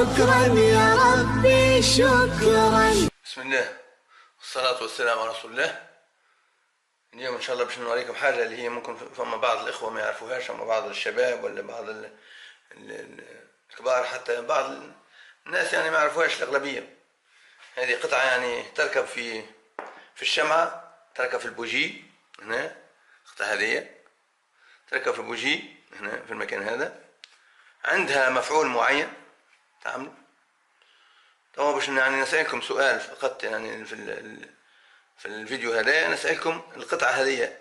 شكرا يا ربي شكرا. بسم الله والصلاة والسلام على رسول الله. اليوم إن شاء الله باش نوريكم حاجة اللي هي ممكن فما بعض الإخوة ما يعرفوهاش، أما بعض الشباب ولا بعض الكبار، حتى بعض الناس يعني ما يعرفوهاش الأغلبية. هذه قطعة يعني تركب في الشمعة، تركب في البوجي هنا. القطعة هذه تركب في البوجي هنا في المكان هذا، عندها مفعول معين تعملوا. طبعا باش يعني نسألكم سؤال فقط يعني في الفيديو هذا، نسألكم القطعة هذه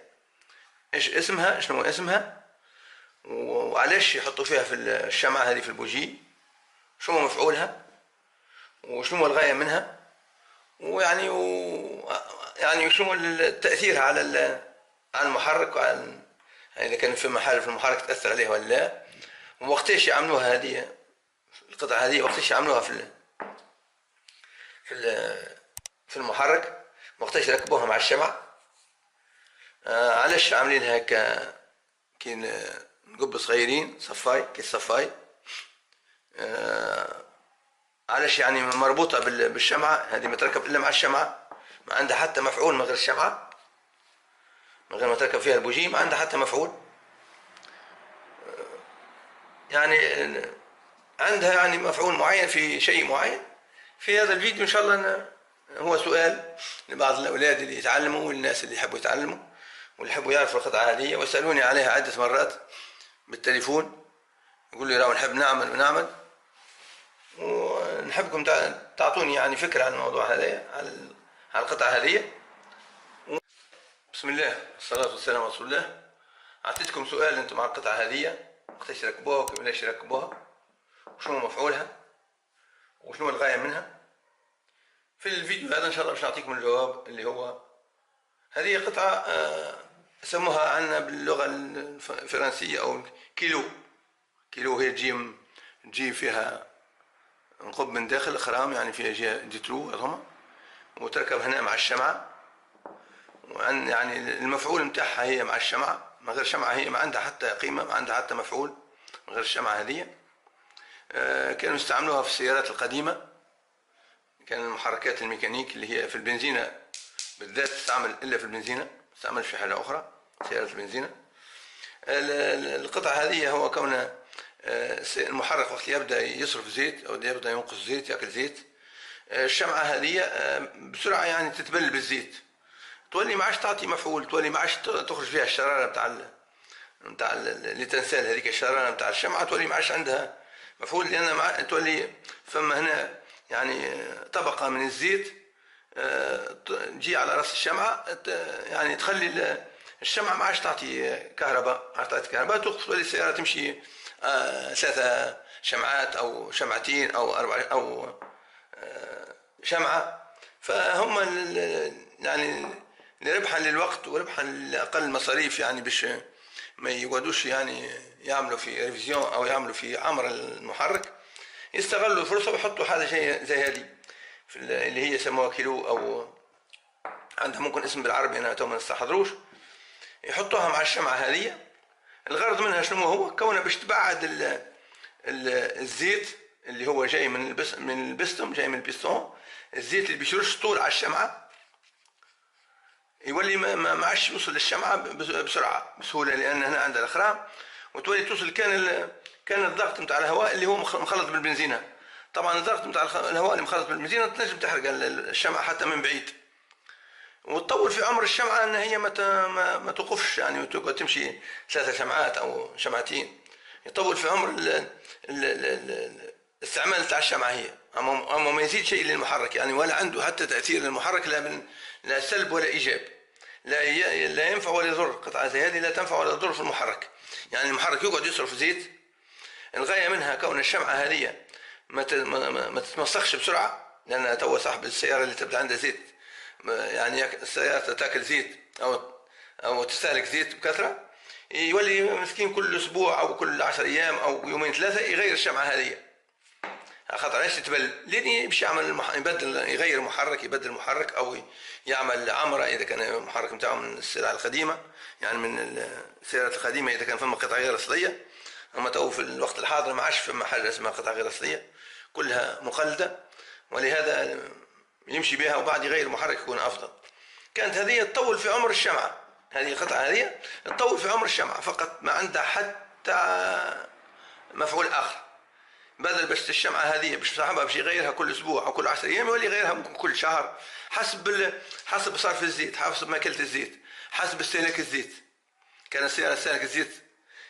ايش اسمها، شنو اسمها، وعلاش يحطوا فيها في الشمعة هذه في البوجي، شنو مفعولها وشنو الغاية منها، ويعني يعني شنو التأثير على المحرك، وعلى إذا كان في محل في المحرك تأثر عليه ولا لا، ووقتاش يعملوها هذه القطعة هذه، وقتاش يعملوها في المحرك، وقتاش يركبوها مع الشمع، علاش عاملينها كي نقب صغيرين صفاي كيس صفاي، علاش يعني مربوطة بالشمعة هذه، ما تركب إلا مع الشمعة، ما عندها حتى مفعول من غير الشمعة، من غير ما تركب فيها البوجي ما عندها حتى مفعول. يعني عندها يعني مفعول معين في شيء معين. في هذا الفيديو إن شاء الله هو سؤال لبعض الأولاد اللي يتعلموا، والناس اللي يحبوا يتعلموا واللي يحبوا يعرفوا القطعة هذه، ويسألوني عليها عدة مرات بالتليفون، يقول لي راهو نحب نعمل ونعمل، ونحبكم تعطوني يعني فكرة عن الموضوع هذا، على القطعة هذه. بسم الله والصلاة والسلام على رسول الله. أعطيتكم سؤال أنتم مع القطعة هذه، وقتاش يركبوها وكيفاش يركبوها وشنو مفعولها وشنو الغاية منها. في الفيديو هذا إن شاء الله باش نعطيكم الجواب، اللي هو هذه قطعة سموها عندنا باللغة الفرنسية أو كيلو. كيلو هي تجي فيها نقب من داخل خرام، يعني فيها جترو هما، وتركب هنا مع الشمعة، يعني المفعول متاعها هي مع الشمعة، من غير شمعة هي ما عندها حتى قيمة، ما عندها حتى مفعول من غير الشمعة هذه. كانوا يستعملوها في السيارات القديمة، كان المحركات الميكانيك اللي هي في البنزينة بالذات تستعمل، إلا في البنزينة، ما تستعملش في حاجة أخرى سيارات البنزينة. القطعة هذه هو كون المحرك وقت يبدأ يصرف زيت أو يبدأ ينقص زيت، يأكل زيت، الشمعة هذه بسرعة يعني تتبل بالزيت، تولي ما عادش تعطي مفعول، تولي ما عادش تخرج فيها الشرارة نتاع التنسال، هذيك الشرارة نتاع الشمعة تولي ما عادش عندها مفعول، لأن تولي فما هنا يعني طبقة من الزيت تجي على راس الشمعة، يعني تخلي الشمعة ما عادش تعطي كهرباء، توقف، تولي السيارة تمشي 3 شمعات أو شمعتين أو 4 أو شمعة. فهم يعني ربحا للوقت وربحا لأقل مصاريف، يعني باش ما يقعدوش يعني يعملوا في ريفيزيون أو يعملوا في عمر المحرك، يستغلوا الفرصة ويحطوا حاجة زي هذه اللي هي يسموها كيلو، أو عندها ممكن اسم بالعربي أنا تو ما نستحضروش، يحطوها مع الشمعة هذه. الغرض منها شنو هو؟ كونها باش تبعد الزيت اللي هو جاي من البستم، جاي من البستون، الزيت اللي بيشرش طول على الشمعة، يولي ما عادش يوصل للشمعة بسرعة بسهولة، لأن هنا عندها الخرام، وتولي توصل كان الضغط نتاع الهواء اللي هو مخلط بالبنزينة. طبعا الضغط نتاع الهواء اللي مخلط بالبنزينة تنجم تحرق الشمعة حتى من بعيد، وتطول في عمر الشمعة ان هي ما توقفش، يعني تقعد تمشي 3 شمعات او شمعتين، يطول في عمر الاستعمال تاع الشمعة هي. اما ما يزيد شيء للمحرك، يعني ولا عنده حتى تأثير للمحرك، لا سلب ولا ايجاب، لا ينفع ولا يضر. قطعة زي هذه لا تنفع ولا تضر في المحرك، يعني المحرك يقعد يصرف زيت. الغاية منها كون الشمعة هذه ما تتمسخش بسرعة، لأن تو صاحب السيارة اللي تبدأ عندها زيت، يعني السيارة تاكل زيت أو تستهلك زيت بكثرة، يولي مسكين كل أسبوع أو كل 10 أيام أو يومين 3 يغير الشمعة هذه، خاطر علاش تتبل، لين باش يعمل يبدل، يغير محرك، يبدل محرك، أو يعمل عمرة إذا كان المحرك نتاعو من السلع القديمة، يعني من السيارات القديمة إذا كان فما قطع غير أصلية. أما تو في الوقت الحاضر ما عادش فما حاجة اسمها قطع غير أصلية، كلها مقلدة، ولهذا يمشي بها وبعد يغير محرك يكون أفضل. كانت هذه تطول في عمر الشمعة، هذه القطعة هذه تطول في عمر الشمعة فقط، ما عندها حتى مفعول آخر. بدل بس الشمعة هذه باش صاحبها باش يغيرها كل أسبوع أو كل 10 أيام، يولي يغيرها كل شهر حسب صرف الزيت، حسب ماكلة الزيت، حسب استهلاك الزيت. كان السيارة تستهلك الزيت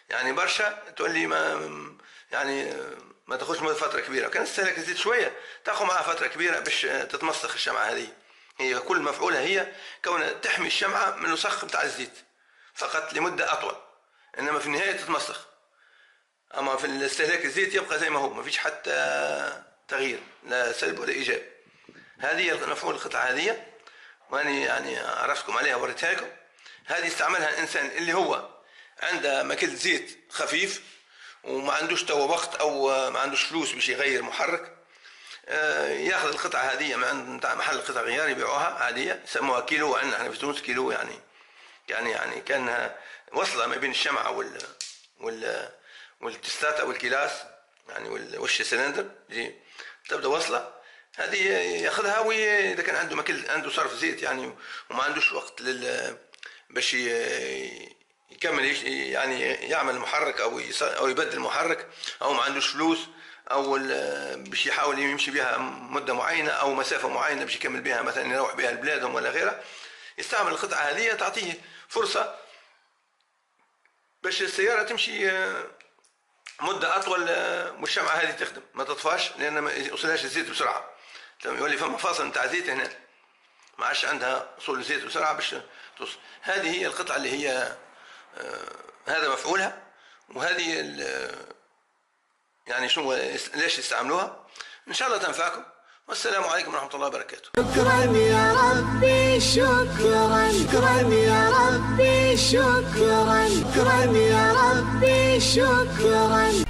يعني برشا، تولي ما تاخذش مدة فترة كبيرة. كان تستهلك الزيت شوية تاخذ معها فترة كبيرة باش تتمسخ الشمعة هذه. هي كل مفعولها هي كونها تحمي الشمعة من الوسخ بتاع الزيت فقط لمدة أطول، إنما في النهاية تتمسخ. أما في الاستهلاك الزيت يبقى زي ما هو، ما فيش حتى تغيير لا سلب ولا إيجاب. هذه مفعول القطعة هذه، وأنا عرفتكم عليها وريتها لكم. هذه استعملها الإنسان اللي هو عنده ماكلة زيت خفيف وما عندوش توا وقت أو ما عندوش فلوس باش يغير محرك، ياخذ القطعة هذه من محل قطع غيار يبيعوها عادية، يسموها كيلو. عندنا احنا في تونس كيلو، يعني كانها وصلة ما بين الشمعة والتستات أو الكلاس يعني وش السلندر تبدأ وصلة. هذه ياخذها، وإذا كان عنده صرف زيت يعني وما عندوش وقت باش يكمل يعني يعمل محرك أو يبدل محرك، أو ما عندوش فلوس، أو باش يحاول يمشي بها مدة معينة أو مسافة معينة باش يكمل بها، مثلا يروح بها لبلادهم ولا غيرها، يستعمل القطعة هذه تعطيه فرصة باش السيارة تمشي مدة أطول والشمعة هذه تخدم ما تطفاش، لأن ما يوصلهاش الزيت بسرعة. يولي فما فاصل نتاع زيت هنا، ما عادش عندها وصول الزيت بسرعة باش توصل. هذه هي القطعة اللي هي هذا مفعولها، وهذه يعني شنو ليش يستعملوها. إن شاء الله تنفعكم، والسلام عليكم ورحمة الله وبركاته. شكرا يا ربي شكرا، شكرا يا ربي شكرا، شكرا يا ربي شكرا.